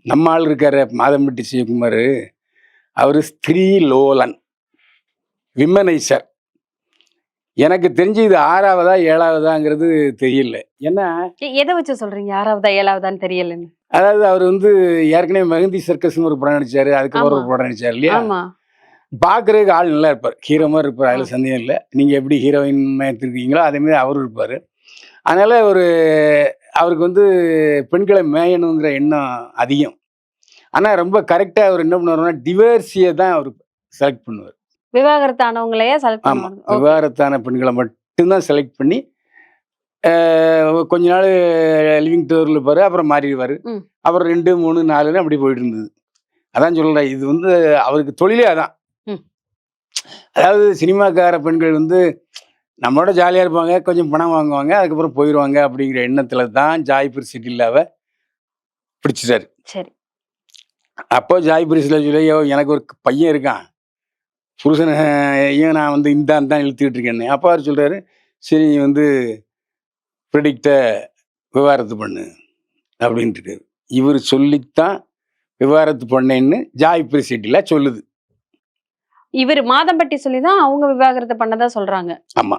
நம்ம ஆள் இருக்காரு மாதம்பட்டி சிவகுமார், அவரு ஸ்திரீ லோலன், விமனைசர். எனக்கு தெரிஞ்சு இது 6வதா 7வதாங்கிறது தெரியல. ஏன்னா எதை வச்சு சொல்றீங்க 6வதா 7வதான்னு தெரியலன்னு? அதாவது அவர் ஏற்கனவே மெஹந்தி சர்க்கஸ்னு ஒரு படம் நடிச்சாரு. அதுக்கப்புறம் ஒரு படம் நடிச்சாரு இல்லையா? ஆமா. பார்க்கறதுக்கு ஆள் நல்லா இருப்பார். ஹீரோ மாரி இருப்பார். அதுல சந்தேகம் இல்ல. நீங்க எப்படி ஹீரோயின் எடுத்திருக்கீங்களோ அதே மாரி அவரும் இருப்பாரு. அதனால அவருக்கு பெண்களை மேயணுங்கிற எண்ணம் அதிகம். ஆனா ரொம்ப கரெக்ட்டா அவர் என்ன பண்ணுவாருன்னா, டிவோர்ஸிய தான் அவரு செலக்ட் பண்ணுவாரு. விவாகரத்து ஆனவங்களையே செலக்ட் ஆமா. பண்ணுவாங்க. ஓகே. விவாகரத்தான பெண்கள மட்டும் தான் செலக்ட் பண்ணி, கொஞ்ச நாள் லிவிங் டுகெதர்ல இருப்பாரு. அப்புறம் மாறிருவாரு. ம். அப்புறம் 2, 3, 4ன்னு அப்படி போயிட்டு இருந்தது. அதான் சொல்றேன். இது அவருக்கு தொழிலே அதான். ம். அதாவது சினிமாக்கார பெண்கள் நம்மளோட ஜாலியா இருப்பாங்க. கொஞ்சம் பணம் வாங்குவாங்க. அதுக்கப்புறம் போயிருவாங்க அப்படிங்கிற எண்ணத்துல தான் ஜாய்பூர் சிட்டிலாவ பிடிச்சிட்டாரு. சரி. அப்போ ஜாய்பூர் சிட்டில சொல்லி, எனக்கு ஒரு பையன் இருக்கான். புருஷனையும் நான் இந்தான்னு இழுத்துக்கிட்டு இருக்கேன்னு. அப்போ அவர் சொல்றாரு, சரி நீ ப்ரெடிக்ட்ட விவாகரத்து பண்ணு அப்படின்ட்டு இருக்காரு. இவர் சொல்லித்தான் விவாகரத்து பண்ணேன்னு ஜாய்பூர் சிட்டில சொல்லுது. இவரு மாதம்பட்டி சொல்லி தான் அவங்க விவாகரத்து பண்ணதா சொல்றாங்க. ஆமா.